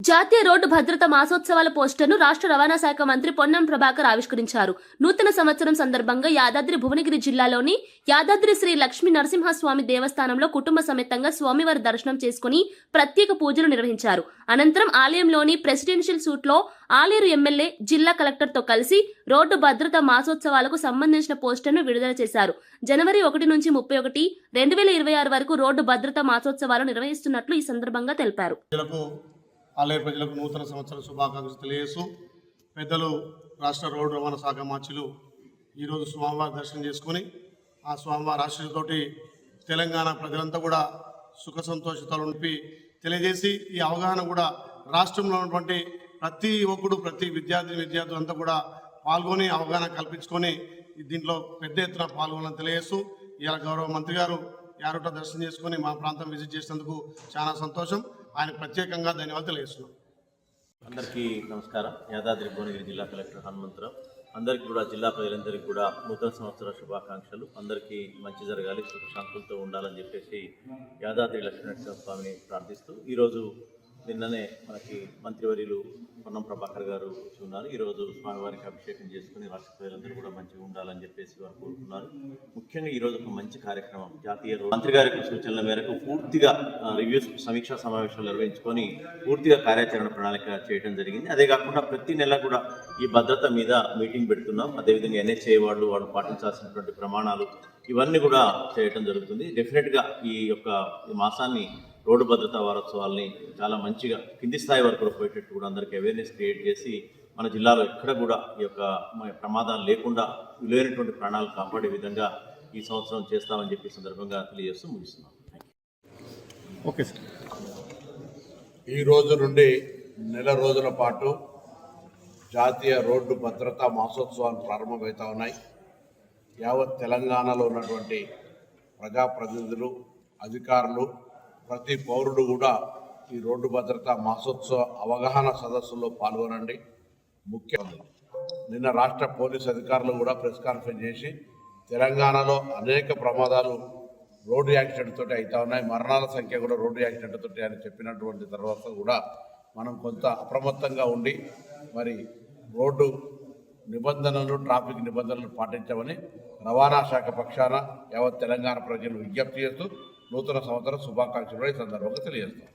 జాతీయ రోడ్డు భద్రత మాసోత్సవాల పోస్టర్ను రాష్ట్ర రవాణా శాఖ మంత్రి పొన్నం ప్రభాకర్ ఆవిష్కరించారు. నూతన సంవత్సరం సందర్భంగా యాదాద్రి భువనగిరి జిల్లాలోని యాదాద్రి శ్రీ లక్ష్మీ నరసింహస్వామి దేవస్థానంలో కుటుంబ సమేతంగా స్వామివారి దర్శనం చేసుకుని ప్రత్యేక పూజలు నిర్వహించారు. అనంతరం ఆలయంలోని ప్రెసిడెన్షియల్ సూట్లో ఆలేరు ఎమ్మెల్యే జిల్లా కలెక్టర్తో కలిసి రోడ్డు భద్రత మాసోత్సవాలకు సంబంధించిన పోస్టర్ను విడుదల చేశారు. జనవరి 1 నుంచి 31, 2026 వరకు రోడ్డు భద్రత మాసోత్సవాలు నిర్వహిస్తున్నట్లు ఈ సందర్భంగా తెలిపారు. ఆలయ ప్రజలకు నూతన సంవత్సర శుభాకాంక్షలు తెలియజేస్తూ పెద్దలు రాష్ట్ర రోడ్డు రవాణా శాఖ మార్చులు ఈరోజు స్వామివారి దర్శనం చేసుకొని ఆ స్వామివారి ఆశీస్సుతోటి తెలంగాణ ప్రజలంతా కూడా సుఖ సంతోషాలు నింపి తెలియజేసి ఈ అవగాహన కూడా రాష్ట్రంలో ఉన్నటువంటి ప్రతి ఒక్కడు ప్రతి విద్యార్థులంతా కూడా పాల్గొని అవగాహన కల్పించుకొని దీంట్లో పెద్ద ఎత్తున పాల్గొనాలని తెలియజేస్తూ ఇలా గౌరవ మంత్రి గారు యారుట దర్శనం చేసుకొని మా ప్రాంతం విజిట్ చేసినందుకు చాలా సంతోషం. ఆయన ప్రత్యేకంగా ధన్యవాదాలు తెలియజేస్తున్నాం. అందరికీ నమస్కారం. యాదాద్రి భువనగిరి జిల్లా కలెక్టర్ హనుమంతరావు. అందరికీ కూడా జిల్లా ప్రజలందరికీ కూడా నూతన సంవత్సర శుభాకాంక్షలు. అందరికీ మంచి జరగాలి, సుఖశాంతులతో ఉండాలని చెప్పేసి యాదాద్రి లక్ష్మీనరసింహస్వామిని ప్రార్థిస్తూ ఈరోజు నిన్ననే మనకి మంత్రివర్యులు పొన్నం ప్రభాకర్ గారు వచ్చి ఉన్నారు. ఈరోజు స్వామివారికి అభిషేకం చేసుకుని రాష్ట్ర ప్రజలందరూ కూడా మంచిగా ఉండాలని చెప్పేసి వారు కోరుతున్నారు. ముఖ్యంగా ఈరోజు ఒక మంచి కార్యక్రమం జాతీయ మంత్రి గారి సూచనల మేరకు పూర్తిగా సమీక్షా సమావేశాలు నిర్వహించుకొని పూర్తిగా కార్యాచరణ ప్రణాళిక చేయడం జరిగింది. అదే కాకుండా ప్రతి నెల కూడా ఈ భద్రత మీద మీటింగ్ పెడుతున్నాం. అదేవిధంగా ఎన్హెచ్ఏ వాళ్ళు పాటించాల్సినటువంటి ప్రమాణాలు ఇవన్నీ కూడా చేయడం జరుగుతుంది. డెఫినెట్గా ఈ మాసాన్ని రోడ్డు భద్రతా వారోత్సవాల్ని చాలా మంచిగా కింది స్థాయి వరకు పోయేటట్టు కూడా అందరికీ అవేర్నెస్ క్రియేట్ చేసి మన జిల్లాలో ఎక్కడ కూడా ఈ ప్రమాదాలు లేకుండా విలువైనటువంటి ప్రాణాలు కాపాడే విధంగా ఈ సంవత్సరం చేస్తామని చెప్పి సందర్భంగా తెలియజేస్తూ ముగిస్తున్నాం. Okay sir. ఈ రోజు నుండి నెల రోజుల పాటు జాతీయ రోడ్డు భద్రతా మాసోత్సవాలు ప్రారంభమవుతా ఉన్నాయి. యావత్ తెలంగాణలో ఉన్నటువంటి ప్రజాప్రతినిధులు, అధికారులు, ప్రతి పౌరుడు కూడా ఈ రోడ్డు భద్రతా మాసోత్సవ అవగాహన సదస్సులో పాల్గొనండి. ముఖ్యంగా నిన్న రాష్ట్ర పోలీస్ అధికారులు కూడా ప్రెస్ కాన్ఫరెన్స్ చేసి తెలంగాణలో అనేక ప్రమాదాలు రోడ్డు యాక్సిడెంట్ తోటి అవుతా ఉన్నాయి, మరణాల సంఖ్య కూడా రోడ్డు యాక్సిడెంట్ తోటి అని చెప్పినటువంటి తర్వాత కూడా మనం కొంత అప్రమత్తంగా ఉండి మరి రోడ్డు నిబంధనలు, ట్రాఫిక్ నిబంధనలు పాటించమని రవాణా శాఖ పక్షాన యావత్ తెలంగాణ ప్రజలు విజ్ఞప్తి చేస్తూ నూతన సంవత్సర శుభాకాంక్షలు ఈ సందర్భంగా తెలియజేస్తాం.